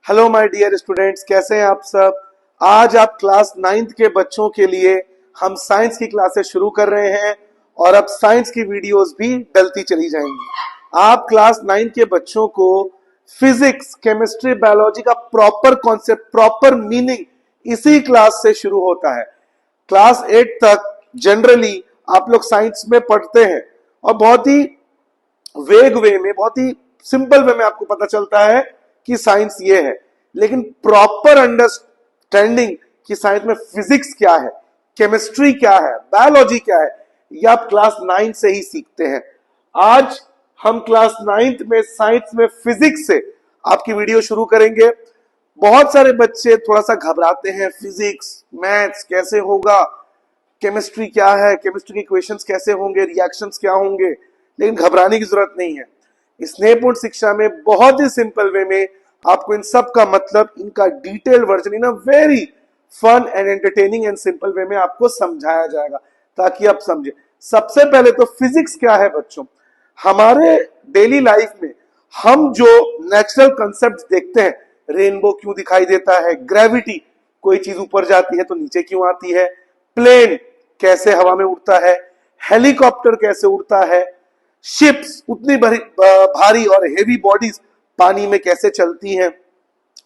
Hello my dear students, कैसे हैं आप सब। आज आप क्लास 9th के बच्चों के लिए हम साइंस की क्लासेस शुरू कर रहे हैं और अब साइंस की वीडियोस भी डलती चली जाएंगी। आप क्लास 9 के बच्चों को फिजिक्स, केमिस्ट्री, बायोलॉजी का प्रॉपर कॉन्सेप्ट, प्रॉपर मीनिंग इसी क्लास से शुरू होता है। क्लास 8 तक जनरली आप लोग साइंस में पढ़ते हैं और बहुत ही वेग वे में, बहुत ही सिंपल वे में आपको पता चलता है कि साइंस ये है, लेकिन प्रॉपर अंडरस्टैंडिंग कि साइंस में फिजिक्स क्या है, केमिस्ट्री क्या है, बायोलॉजी क्या है, ये आप क्लास 9 से ही सीखते हैं। आज हम क्लास 9th में साइंस में फिजिक्स से आपकी वीडियो शुरू करेंगे। बहुत सारे बच्चे थोड़ा सा घबराते हैं, फिजिक्स मैथ्स कैसे होगा, केमिस्ट्री क्या है, केमिस्ट्री के इक्वेशंस कैसे होंगे, रिएक्शंस क्या होंगे, लेकिन घबराने की जरूरत नहीं है। स्नेहपूर्ण शिक्षा में बहुत ही सिंपल वे में आपको इन सब का मतलब, इनका detail version in a very fun and entertaining and simple way में आपको समझाया जाएगा ताकि आप समझे। सबसे पहले तो फिजिक्स क्या है बच्चों। हमारे डेली लाइफ में हम जो नेचुरल कंसेप्ट देखते हैं, रेनबो क्यों दिखाई देता है, ग्रेविटी, कोई चीज ऊपर जाती है तो नीचे क्यों आती है, प्लेन कैसे हवा में उड़ता है, हेलीकॉप्टर कैसे उड़ता है, शिप्स उतनी भारी और हेवी बॉडीज पानी में कैसे चलती हैं,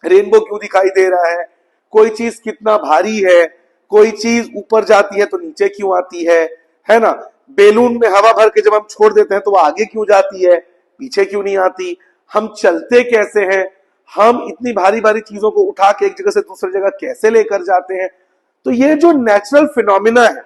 रेनबो क्यों दिखाई दे रहा है, कोई चीज कितना भारी है, कोई चीज ऊपर जाती है तो नीचे क्यों आती है ना। बेलून में हवा भर के जब हम छोड़ देते हैं तो वो आगे क्यों जाती है, पीछे क्यों नहीं आती, हम चलते कैसे हैं, हम इतनी भारी भारी चीजों को उठा के एक जगह से दूसरी जगह कैसे लेकर जाते हैं। तो ये जो नेचुरल फिनोमिना है,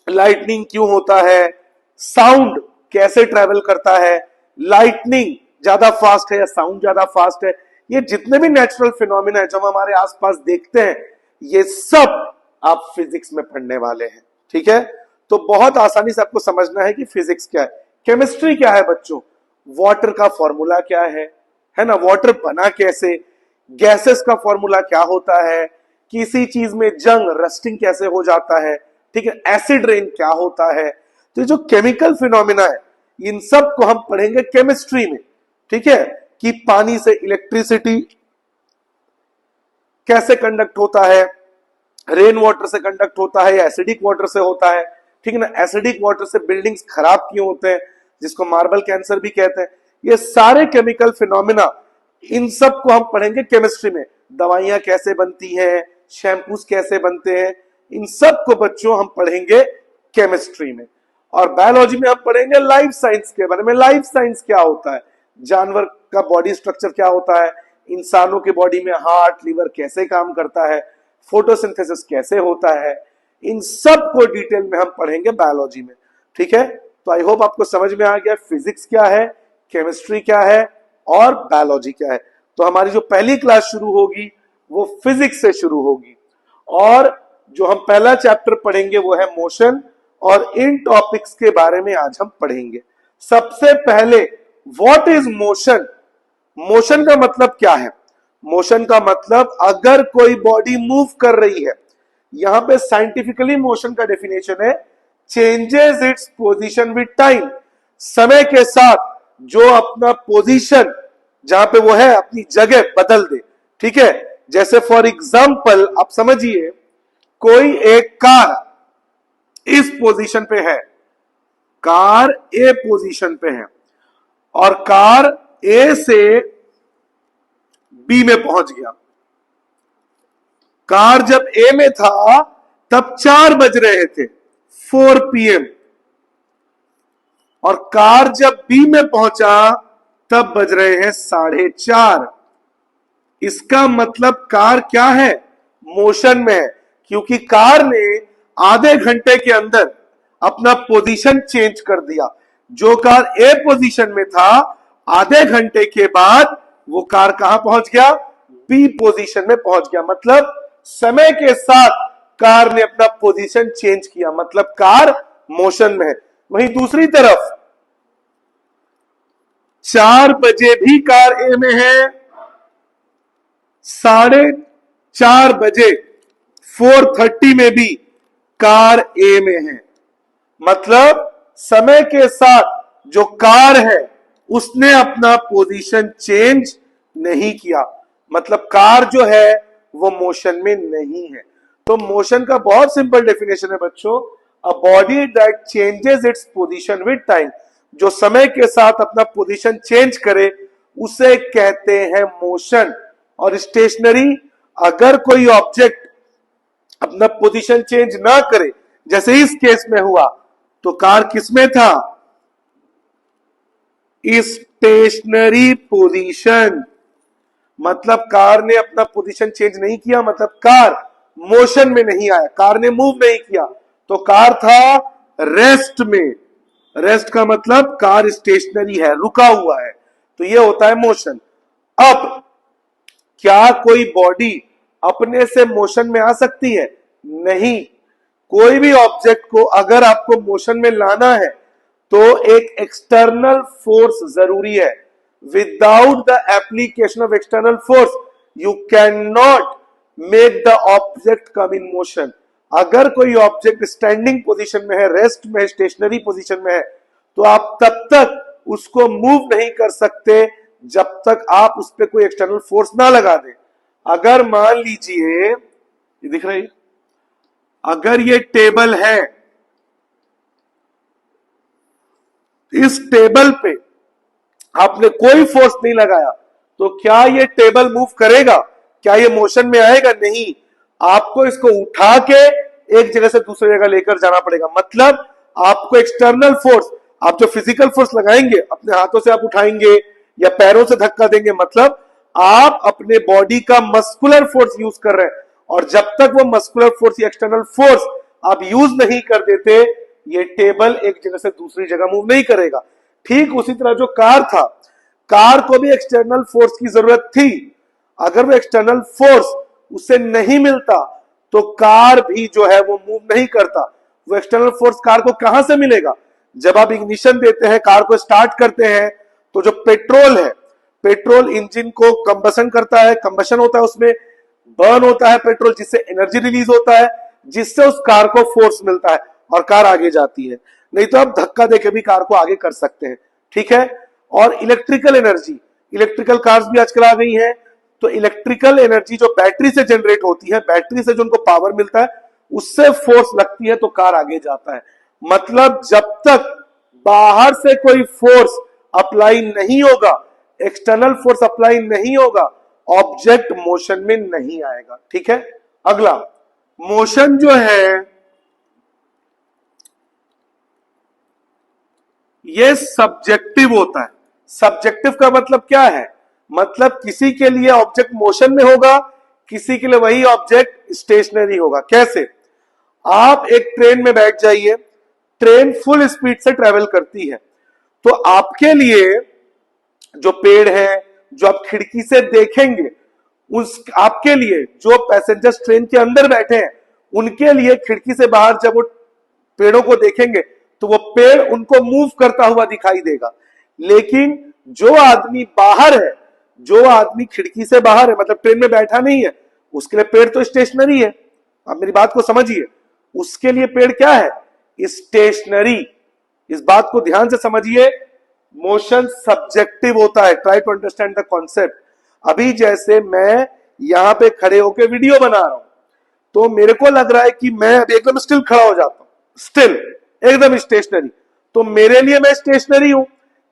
लाइटनिंग क्यों होता है, साउंड कैसे ट्रेवल करता है, लाइटनिंग ज्यादा फास्ट है या साउंड ज्यादा फास्ट है, ये जितने भी नेचुरल फिनोमिना है जो हम हमारे आसपास देखते हैं, ये सब आप फिजिक्स में पढ़ने वाले हैं। ठीक है, तो बहुत आसानी से आपको समझना है कि फिजिक्स क्या है। केमिस्ट्री क्या है बच्चों, वाटर का फॉर्मूला क्या है ना, वाटर बना कैसे, गैसेस का फॉर्मूला क्या होता है, किसी चीज में जंग रस्टिंग कैसे हो जाता है, ठीक है, एसिड रेन क्या होता है। तो जो केमिकल फिनोमिना है इन सब को हम पढ़ेंगे केमिस्ट्री में। ठीक है, कि पानी से इलेक्ट्रिसिटी कैसे कंडक्ट होता है, रेन वाटर से कंडक्ट होता है या एसिडिक वाटर से होता है, ठीक है ना, एसिडिक वाटर से बिल्डिंग्स खराब क्यों होते हैं, जिसको मार्बल कैंसर भी कहते हैं। ये सारे केमिकल फिनोमिना, इन सब को हम पढ़ेंगे केमिस्ट्री में। दवाइयां कैसे बनती हैं, शैम्पूस कैसे बनते हैं, इन सब को बच्चों हम पढ़ेंगे केमिस्ट्री में। और बायोलॉजी में हम पढ़ेंगे लाइफ साइंस के बारे में। लाइफ साइंस क्या होता है, जानवर का बॉडी स्ट्रक्चर क्या होता है, इंसानों के बॉडी में हार्ट, लिवर कैसे काम करता है, फोटोसिंथेसिस कैसे होता है, इन सब को डिटेल में हम पढ़ेंगे बायोलॉजी में। ठीक है, तो आई होप आपको समझ में आ गया फिजिक्स क्या है, केमिस्ट्री क्या है और बायोलॉजी क्या है। तो हमारी जो पहली क्लास शुरू होगी वो फिजिक्स से शुरू होगी और जो हम पहला चैप्टर पढ़ेंगे वो है मोशन, और इन टॉपिक्स के बारे में आज हम पढ़ेंगे। सबसे पहले व्हाट इज मोशन। मोशन का मतलब क्या है, मोशन का मतलब अगर कोई बॉडी मूव कर रही है, यहां पे साइंटिफिकली मोशन का डेफिनेशन है changes its position with time, समय के साथ जो अपना पोजीशन जहां पे वो है अपनी जगह बदल दे। ठीक है, जैसे फॉर एग्जांपल आप समझिए कोई एक कार इस पोजीशन पे है, कार ए पोजीशन पे है और कार ए से बी में पहुंच गया। कार जब ए में था तब 4 बज रहे थे, 4 PM, और कार जब बी में पहुंचा तब बज रहे हैं 4:30। इसका मतलब कार क्या है, मोशन में है, क्योंकि कार ने आधे घंटे के अंदर अपना पोजीशन चेंज कर दिया। जो कार ए पोजीशन में था, आधे घंटे के बाद वो कार कहां पहुंच गया, बी पोजीशन में पहुंच गया। मतलब समय के साथ कार ने अपना पोजीशन चेंज किया, मतलब कार मोशन में है। वहीं दूसरी तरफ 4 बजे भी कार ए में है, 4:30 बजे 4:30 में भी कार ए में है। मतलब समय के साथ जो कार है उसने अपना पोजीशन चेंज नहीं किया। मतलब कार जो है वो मोशन में नहीं है। तो मोशन का बहुत सिंपल डेफिनेशन है बच्चों, a body that changes its position with time, जो समय के साथ अपना पोजीशन चेंज करे उसे कहते हैं मोशन। और स्टेशनरी, अगर कोई ऑब्जेक्ट अपना पोजीशन चेंज ना करे, जैसे इस केस में हुआ, तो कार किसमें था? Stationery position. मतलब कार ने अपना पोजीशन चेंज नहीं किया, मतलब कार मोशन में नहीं आया, कार ने मूव नहीं किया, तो कार था रेस्ट में। रेस्ट का मतलब कार स्टेशनरी है, रुका हुआ है, तो ये होता है मोशन। अब क्या कोई बॉडी अपने से मोशन में आ सकती है? नहीं। कोई भी ऑब्जेक्ट को अगर आपको मोशन में लाना है तो एक एक्सटर्नल फोर्स जरूरी है। Without the application of external force you can not make the object come in motion. अगर कोई ऑब्जेक्ट स्टैंडिंग पोजीशन में है, रेस्ट में, स्टेशनरी पोजीशन में है, तो आप तब तक उसको मूव नहीं कर सकते जब तक आप उस पर कोई एक्सटर्नल फोर्स ना लगा दें। अगर मान लीजिए, ये दिख रही, अगर ये टेबल है, इस टेबल पे आपने कोई फोर्स नहीं लगाया, तो क्या ये टेबल मूव करेगा? क्या ये मोशन में आएगा? नहीं। आपको इसको उठा के एक जगह से दूसरी जगह लेकर जाना पड़ेगा। मतलब आपको एक्सटर्नल फोर्स, आप जो फिजिकल फोर्स लगाएंगे, अपने हाथों से आप उठाएंगे या पैरों से धक्का देंगे, मतलब आप अपने बॉडी का मस्कुलर फोर्स यूज कर रहे हैं। और जब तक वो मस्कुलर फोर्स या एक्सटर्नल फोर्स आप यूज नहीं कर देते, ये टेबल एक जगह से दूसरी जगह मूव नहीं करेगा। ठीक उसी तरह जो कार था, कार को भी एक्सटर्नल फोर्स की जरूरत थी। अगर वो एक्सटर्नल फोर्स उसे नहीं मिलता तो कार भी जो है वो मूव नहीं करता। वो एक्सटर्नल फोर्स कार को कहां से मिलेगा? जब आप इग्निशन देते हैं, कार को स्टार्ट करते हैं, तो जो पेट्रोल है, पेट्रोल इंजन को कंबशन करता है, कंबशन होता है, उसमें बर्न होता है पेट्रोल, जिससे एनर्जी रिलीज होता है, जिससे उस कार को फोर्स मिलता है और कार आगे जाती है। नहीं तो आप धक्का देके भी कार को आगे कर सकते हैं। ठीक है। और इलेक्ट्रिकल एनर्जी, इलेक्ट्रिकल कार्स भी आजकल आ गई हैं, तो इलेक्ट्रिकल एनर्जी जो बैटरी से जनरेट होती है, बैटरी से जो उनको पावर मिलता है, उससे फोर्स लगती है तो कार आगे जाता है। मतलब जब तक बाहर से कोई फोर्स अप्लाई नहीं होगा, एक्सटर्नल फोर्स अप्लाई नहीं होगा, ऑब्जेक्ट मोशन में नहीं आएगा। ठीक है। अगला, मोशन जो है ये सब्जेक्टिव होता है। सब्जेक्टिव का मतलब क्या है? मतलब किसी के लिए ऑब्जेक्ट मोशन में होगा, किसी के लिए वही ऑब्जेक्ट स्टेशनरी होगा। कैसे? आप एक ट्रेन में बैठ जाइए, ट्रेन फुल स्पीड से ट्रेवल करती है, तो आपके लिए जो पेड़ है, जो आप खिड़की से देखेंगे, उस आपके लिए जो पैसेंजर्स ट्रेन के अंदर बैठे हैं, उनके लिए खिड़की से बाहर जब वो पेड़ों को देखेंगे तो वो पेड़ उनको मूव करता हुआ दिखाई देगा। लेकिन जो आदमी बाहर है, जो आदमी खिड़की से बाहर है, मतलब ट्रेन में बैठा नहीं है, उसके लिए पेड़ तो स्टेशनरी है। आप मेरी बात को समझिए, उसके लिए पेड़ क्या है? स्टेशनरी। इस बात को ध्यान से समझिए, मोशन सब्जेक्टिव होता है। Try to understand the concept. अभी जैसे मैं यहां पे खड़े होकर वीडियो बना रहा हूं, तो मेरे को लग रहा है कि मैं अभी एकदम स्टिल खड़ा हो जाता हूं, स्टिल एकदम स्टेशनरी, तो मेरे लिए मैं स्टेशनरी हूं।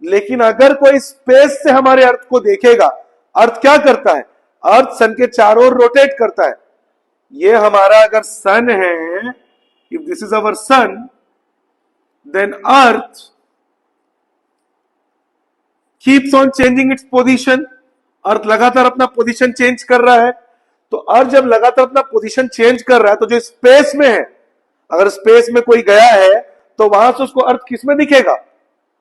लेकिन अगर कोई स्पेस से हमारे अर्थ को देखेगा, अर्थ क्या करता है? अर्थ सन के चारों ओर रोटेट करता है। ये हमारा अगर सन है, if this is our sun, then earth keeps on changing its position. Earth लगातार अपना पोजीशन चेंज कर रहा है। तो अर्थ जब लगातार अपना पोजीशन चेंज कर रहा है, तो जो स्पेस में है, अगर स्पेस में कोई गया है तो वहां से उसको अर्थ किस में दिखेगा?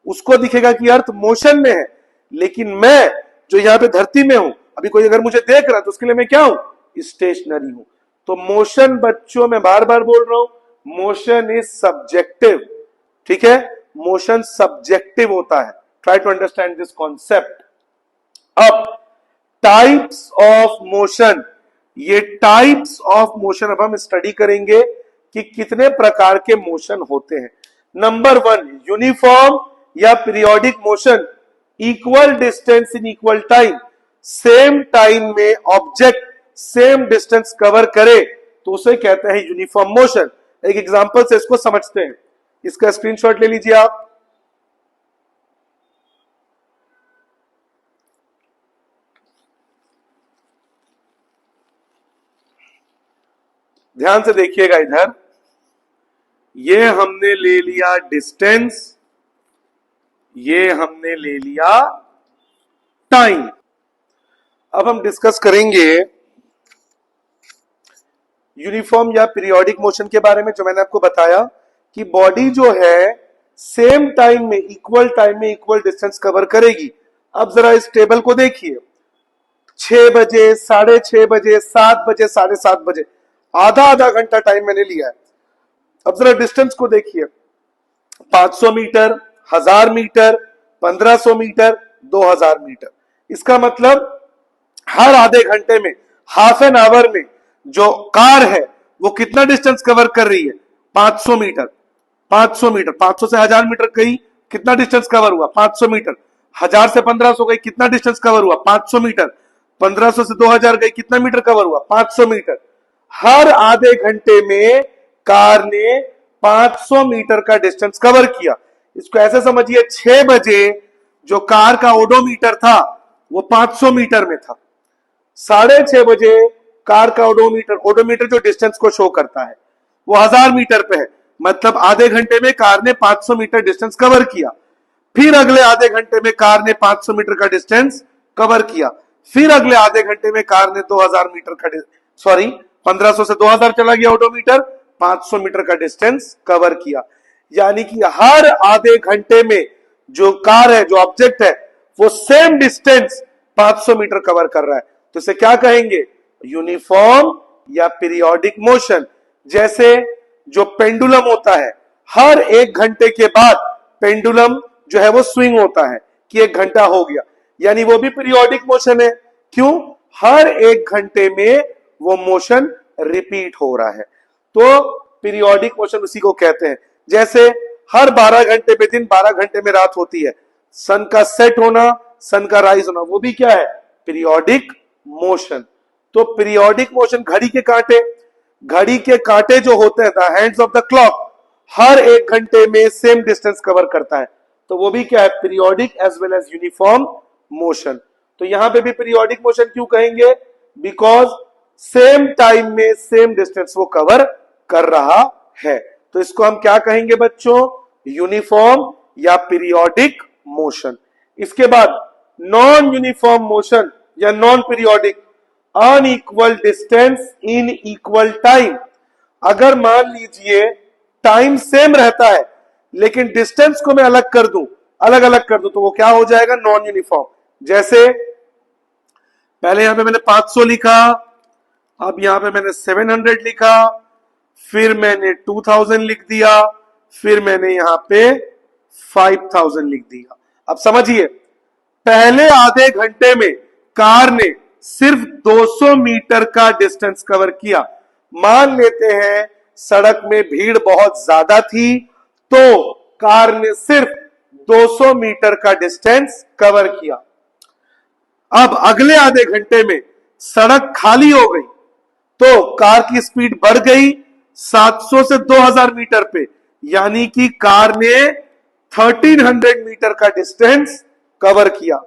उसको दिखेगा कि अर्थ मोशन में है। लेकिन मैं जो यहां पे धरती में हूं, अभी कोई अगर मुझे देख रहा है तो उसके लिए मैं क्या हूं? स्टेशनरी हूं। तो मोशन बच्चों, मैं बार बार बोल रहा हूं, मोशन इज सब्जेक्टिव। ठीक है। मोशन सब्जेक्टिव होता है। Try to understand this concept. अब टाइप्स ऑफ मोशन, ये टाइप्स ऑफ मोशन अब हम स्टडी करेंगे कि कितने प्रकार के मोशन होते हैं। नंबर 1, यूनिफॉर्म या periodic motion, equal distance in equal time. Same time में ऑब्जेक्ट सेम डिस्टेंस कवर करे तो उसे कहते हैं यूनिफॉर्म मोशन। एक एग्जांपल से इसको समझते हैं, इसका स्क्रीनशॉट ले लीजिए आप। ध्यान से देखिएगा इधर, ये हमने ले लिया डिस्टेंस, ये हमने ले लिया टाइम। अब हम डिस्कस करेंगे यूनिफॉर्म या पीरियोडिक मोशन के बारे में। जो मैंने आपको बताया कि बॉडी जो है सेम टाइम में इक्वल डिस्टेंस कवर करेगी। अब जरा इस टेबल को देखिए, 6 बजे, 6:30 बजे, 7 बजे, 7:30 बजे, आधा आधा घंटा टाइम मैंने लिया है। अब जरा डिस्टेंस को देखिए, 500 मीटर, 1000 मीटर, 1500 मीटर, 2000 मीटर। इसका मतलब हर आधे घंटे में, हाफ एन आवर में जो कार है वो कितना डिस्टेंस कवर कर रही है? 500 मीटर। 500 मीटर, 500 से 1000 मीटर गई, कितना डिस्टेंस कवर हुआ? 500 मीटर। 1000 से 1500 गई, कितना डिस्टेंस कवर हुआ? 500 मीटर। 1500 से 2000 गई, कितना मीटर कवर हुआ? 500 मीटर। हर आधे घंटे में कार ने 500 मीटर का डिस्टेंस कवर किया। इसको ऐसे समझिए, 6 बजे जो कार का ओडोमीटर था वो 500 मीटर में था। 6:30 बजे कार का ओडोमीटर जो डिस्टेंस को शो करता है वो 1000 मीटर पे है। मतलब आधे घंटे में कार ने 500 मीटर डिस्टेंस कवर किया। फिर अगले आधे घंटे में कार ने 500 मीटर का डिस्टेंस कवर किया। फिर अगले आधे घंटे में कार ने 2000 मीटर का 1500 से 2000 चला गया ओडोमीटर, 500 मीटर का डिस्टेंस कवर किया। यानी कि हर आधे घंटे में जो कार है, जो ऑब्जेक्ट है, वो सेम डिस्टेंस 500 मीटर कवर कर रहा है। तो इसे क्या कहेंगे? यूनिफॉर्म या पीरियोडिक मोशन। जैसे जो पेंडुलम होता है, हर 1 घंटे के बाद पेंडुलम जो है वो स्विंग होता है कि 1 घंटा हो गया, यानी वो भी पीरियोडिक मोशन है। क्यों? हर 1 घंटे में वो मोशन रिपीट हो रहा है, तो पीरियोडिक मोशन उसी को कहते हैं। जैसे हर 12 घंटे में दिन, 12 घंटे में रात होती है। सन का सेट होना, सन का राइज होना, वो भी क्या है? Periodic motion. तो पीरियोडिक मोशन, घड़ी के कांटे जो होते हैं, the hands of the clock, हर 1 घंटे में सेम डिस्टेंस कवर करता है, तो वो भी क्या है? Periodic as well as uniform motion. तो यहां पे भी पीरियोडिक मोशन क्यों कहेंगे? बिकॉज सेम टाइम में सेम डिस्टेंस वो कवर कर रहा है। तो इसको हम क्या कहेंगे बच्चों? यूनिफॉर्म या पीरियोडिक मोशन। इसके बाद नॉन यूनिफॉर्म मोशन या non periodic, unequal distance in equal time. अगर मान लीजिए टाइम सेम रहता है लेकिन डिस्टेंस को मैं अलग कर दूं, तो वो क्या हो जाएगा? Non uniform. जैसे पहले यहां पे मैंने 500 लिखा, अब यहां पे मैंने 700 लिखा, फिर मैंने 2000 लिख दिया, फिर मैंने यहां पे 5000 लिख दिया। अब समझिए, पहले आधे घंटे में कार ने सिर्फ 200 मीटर का डिस्टेंस कवर किया। मान लेते हैं सड़क में भीड़ बहुत ज्यादा थी, तो कार ने सिर्फ 200 मीटर का डिस्टेंस कवर किया। अब अगले आधे घंटे में सड़क खाली हो गई, तो कार की स्पीड बढ़ गई 700 से 2000 मीटर पे, यानी कि कार ने 1300 मीटर का डिस्टेंस कवर किया।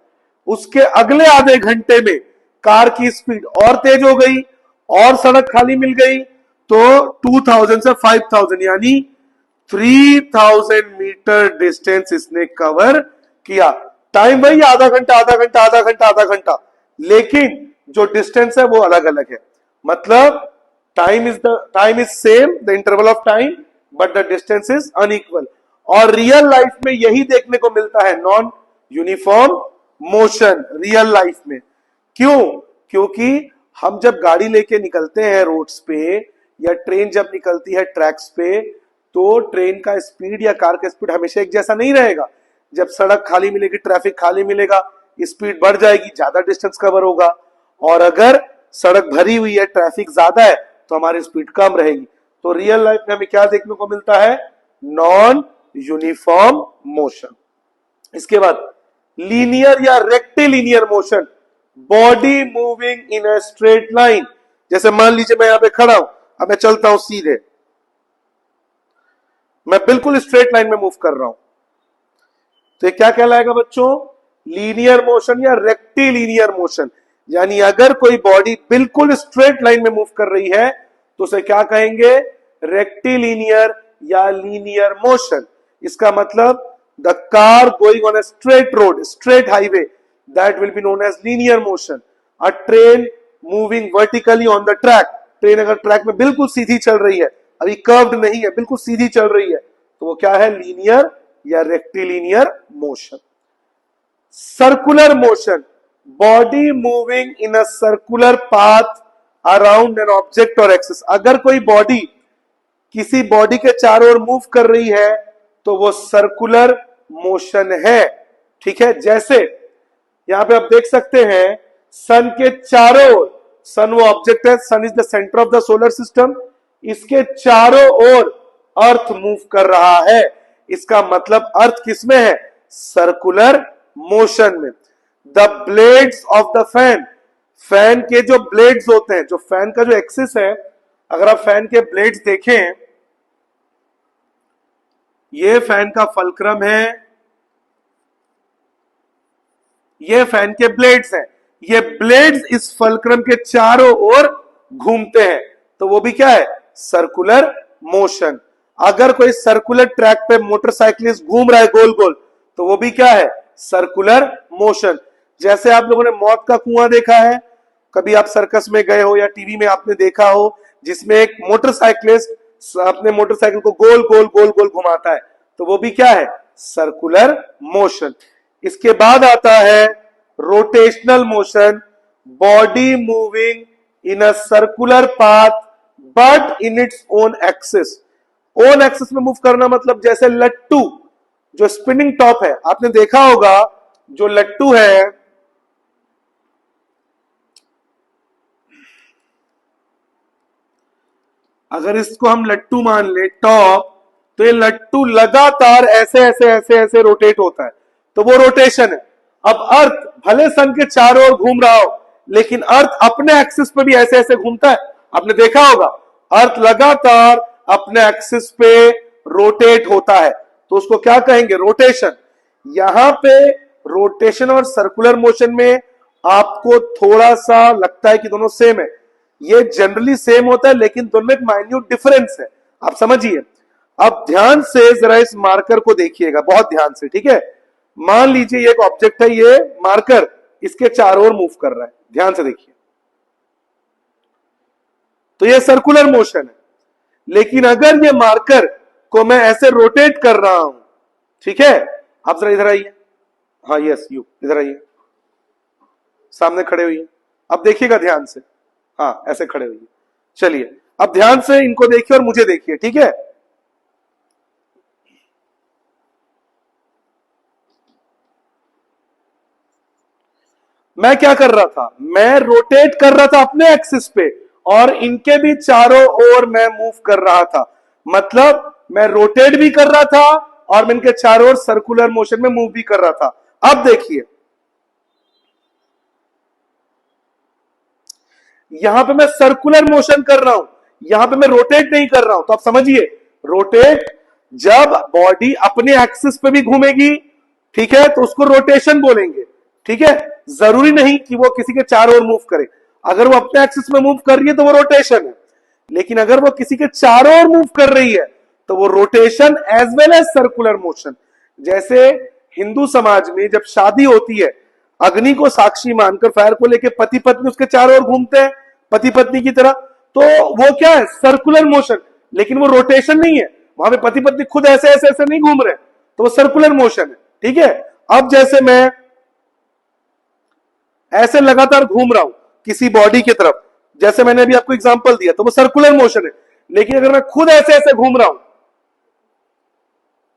उसके अगले आधे घंटे में कार की स्पीड और तेज हो गई और सड़क खाली मिल गई, तो 2000 से 5000 यानी 3000 मीटर डिस्टेंस इसने कवर किया। टाइम वही आधा घंटा, लेकिन जो डिस्टेंस है वो अलग अलग है। मतलब time is same, the interval of time, but the distance is unequal. और रियल लाइफ में यही देखने को मिलता है, non uniform motion real life में। क्यों? क्योंकि हम जब गाड़ी लेके निकलते हैं रोड्स पे, या ट्रेन जब निकलती है ट्रैक्स पे, तो ट्रेन का स्पीड या कार का स्पीड हमेशा एक जैसा नहीं रहेगा। जब सड़क खाली मिलेगी, ट्रैफिक खाली मिलेगा, स्पीड बढ़ जाएगी, ज्यादा डिस्टेंस कवर होगा। और अगर सड़क भरी हुई है, ट्रैफिक ज्यादा है, तो हमारी स्पीड कम रहेगी। तो रियल लाइफ में हमें क्या देखने को मिलता है? Non uniform motion. इसके बाद लीनियर या rectilinear motion. Body moving in a straight line. जैसे मान लीजिए मैं यहां पे खड़ा हूं, अब मैं चलता हूं सीधे, मैं बिल्कुल स्ट्रेट लाइन में मूव कर रहा हूं, तो ये क्या कहलाएगा बच्चों? लीनियर मोशन या रेक्टिलीनियर मोशन। यानी अगर कोई बॉडी बिल्कुल स्ट्रेट लाइन में मूव कर रही है तो उसे क्या कहेंगे? रेक्टिलीनियर या लीनियर मोशन। इसका मतलब the car going on a straight road, straight highway, that will be known as linear motion. A train moving vertically on the track, train अगर ट्रैक में बिल्कुल सीधी चल रही है, अभी कर्व्ड नहीं है, बिल्कुल सीधी चल रही है, तो वो क्या है? लीनियर या rectilinear motion. Circular motion, body moving in a circular path around an object और एक्सिस। अगर कोई बॉडी किसी बॉडी के चारों ओर मूव कर रही है तो वो सर्कुलर मोशन है। ठीक है, जैसे यहां पे आप देख सकते हैं सन के चारों ओर, सन वो ऑब्जेक्ट है, sun is the centre of the solar system, इसके चारों ओर अर्थ मूव कर रहा है। इसका मतलब अर्थ किसमें है? सर्कुलर मोशन में। The blades of the fan, fan के जो ब्लेड्स होते हैं, जो फैन का जो एक्सिस है, अगर आप फैन के ब्लेड्स देखें, ये फैन का फलक्रम है, ये फैन के ब्लेड्स हैं, ये ब्लेड्स इस फलक्रम के चारों ओर घूमते हैं, तो वो भी क्या है? Circular motion. अगर कोई सर्कुलर ट्रैक पे मोटरसाइकिलिस्ट घूम रहा है गोल गोल, तो वो भी क्या है? Circular motion. जैसे आप लोगों ने मौत का कुआं देखा है, कभी आप सर्कस में गए हो या टीवी में आपने देखा हो, जिसमें एक मोटरसाइकिलिस्ट अपने मोटरसाइकिल को गोल गोल गोल गोल घुमाता है, तो वो भी क्या है? Circular motion. इसके बाद आता है rotational motion, body moving in a circular path but in its own axis. Own axis में मूव करना मतलब जैसे लट्टू, जो स्पिनिंग टॉप है, आपने देखा होगा, जो लट्टू है, अगर इसको हम लट्टू मान ले टॉप, तो ये लट्टू लगातार ऐसे ऐसे ऐसे ऐसे रोटेट होता है, तो वो रोटेशन है। अब अर्थ भले सन के चारों ओर घूम रहा हो, लेकिन अर्थ अपने एक्सिस पे भी ऐसे ऐसे घूमता है, आपने देखा होगा। अर्थ लगातार अपने एक्सिस पे रोटेट होता है, तो उसको क्या कहेंगे? रोटेशन। यहां पे रोटेशन और सर्कुलर मोशन में आपको थोड़ा सा लगता है कि दोनों सेम है, ये जनरली सेम होता है, लेकिन दोनों में एक माइन्यूट डिफरेंस है, आप समझिए। अब ध्यान से जरा इस मार्कर को देखिएगा, बहुत ध्यान से, ठीक है। मान लीजिए ये एक ऑब्जेक्ट है, ये मार्कर इसके चारों ओर मूव कर रहा है, ध्यान से देखिए, तो ये सर्कुलर मोशन है। लेकिन अगर ये मार्कर को मैं ऐसे रोटेट कर रहा हूं, ठीक है, आप जरा इधर आइए, हाँ यस यू इधर आइए, सामने खड़े हुई, अब देखिएगा ध्यान से, हाँ ऐसे खड़े हुई। चलिए अब ध्यान से इनको देखिए और मुझे देखिए, ठीक है। मैं क्या कर रहा था? मैं रोटेट कर रहा था अपने एक्सिस पे, और इनके भी चारों ओर मैं मूव कर रहा था। मतलब मैं रोटेट भी कर रहा था और मैं इनके चारों ओर सर्कुलर मोशन में मूव भी कर रहा था। अब देखिए यहां पे मैं सर्कुलर मोशन कर रहा हूं, यहां पे मैं रोटेट नहीं कर रहा हूं, तो आप समझिए, रोटेट जब बॉडी अपने एक्सिस पे भी घूमेगी, ठीक है, तो उसको रोटेशन बोलेंगे, ठीक है। जरूरी नहीं कि वो किसी के चारों ओर मूव करे, अगर वो अपने एक्सिस में मूव कर रही है तो वो रोटेशन है, लेकिन अगर वो किसी के चारों ओर मूव कर रही है तो वो rotation as well as circular motion. जैसे हिंदू समाज में जब शादी होती है, अग्नि को साक्षी मानकर फायर को लेकर पति पत्नी उसके चारों ओर घूमते हैं, पति पत्नी की तरह, तो वो क्या है? सर्कुलर मोशन, लेकिन वो रोटेशन नहीं है, वहां पे पति पत्नी खुद ऐसे ऐसे ऐसे नहीं घूम रहे, तो वो सर्कुलर मोशन है, ठीक है। अब जैसे मैं ऐसे लगातार घूम रहा हूं किसी बॉडी की तरफ, जैसे मैंने अभी आपको एग्जांपल दिया, तो वो सर्कुलर मोशन है। लेकिन अगर मैं खुद ऐसे ऐसे घूम रहा हूं,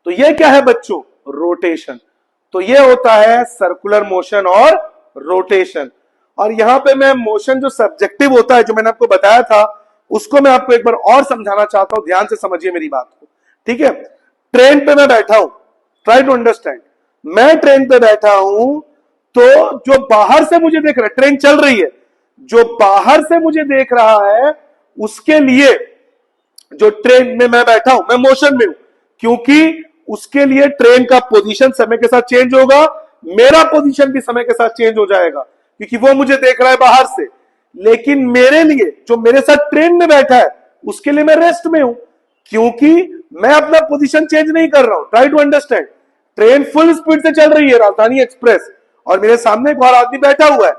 तो ये क्या है बच्चों? रोटेशन। तो ये होता है सर्कुलर मोशन और रोटेशन। और यहां पे मैं मोशन जो सब्जेक्टिव होता है, जो मैंने आपको बताया था, उसको मैं आपको एक बार और समझाना चाहता हूं, ध्यान से समझिए मेरी बात को, ठीक है। ट्रेन पे मैं बैठा हूं, ट्राई टू अंडरस्टैंड। मैं ट्रेन पे बैठा हूं, तो जो बाहर से मुझे देख रहा है, ट्रेन चल रही है, जो बाहर से मुझे देख रहा है उसके लिए, जो ट्रेन में मैं बैठा हूं, मैं मोशन में हूं, क्योंकि उसके लिए ट्रेन का पोजीशन समय के साथ चेंज होगा, मेरा पोजीशन भी समय के साथ चेंज हो जाएगा, क्योंकि वो मुझे देख रहा है बाहर से। लेकिन मेरे लिए, जो मेरे साथ ट्रेन में बैठा है, उसके लिए मैं रेस्ट में हूं, क्योंकि मैं अपना पोजीशन चेंज नहीं कर रहा हूं। Try to understand. Train full speed से चल रही है, राजधानी एक्सप्रेस, और मेरे सामने एक और आदमी बैठा हुआ है,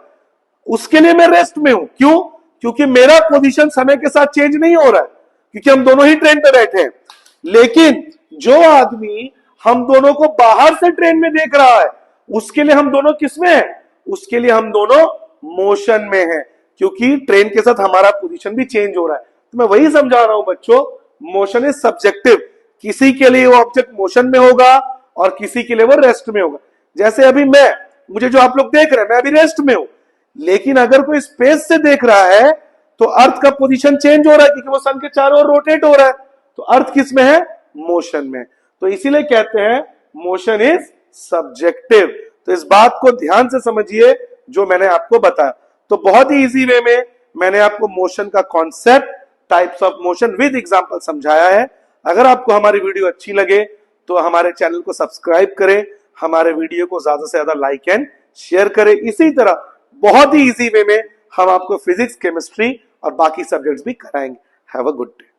उसके लिए मैं रेस्ट में हूं। क्यों? क्योंकि मेरा पोजीशन समय के साथ चेंज नहीं हो रहा है, क्योंकि हम दोनों ही ट्रेन पे बैठे हैं। लेकिन जो आदमी हम दोनों को बाहर से ट्रेन में देख रहा है, उसके लिए हम दोनों किसमें हैं? उसके लिए हम दोनों मोशन में हैं, क्योंकि ट्रेन के साथ हमारा पोजीशन भी चेंज हो रहा है। तो मैं वही समझा रहा हूं बच्चों, मोशन इज सब्जेक्टिव। किसी के लिए वो ऑब्जेक्ट मोशन में होगा और किसी के लिए वो रेस्ट में होगा। जैसे अभी मुझे जो आप लोग देख रहे हैं, मैं अभी रेस्ट में हूं, लेकिन अगर कोई स्पेस से देख रहा है तो अर्थ का पोजीशन चेंज हो रहा है, क्योंकि वो सन के चारों ओर रोटेट हो रहा है। तो अर्थ किस में है? मोशन में। तो इसीलिए कहते हैं मोशन इज सब्जेक्टिव। तो इस बात को ध्यान से समझिए जो मैंने आपको बताया। तो बहुत ही इजी वे में मैंने आपको मोशन का concept, types of motion with example समझाया है। अगर आपको हमारी वीडियो अच्छी लगे तो हमारे चैनल को सब्सक्राइब करें, हमारे वीडियो को ज्यादा से ज्यादा लाइक एंड शेयर करें। इसी तरह बहुत ही इजी वे में हम आपको फिजिक्स, केमिस्ट्री और बाकी सब्जेक्ट्स भी कराएंगे। Have a good day.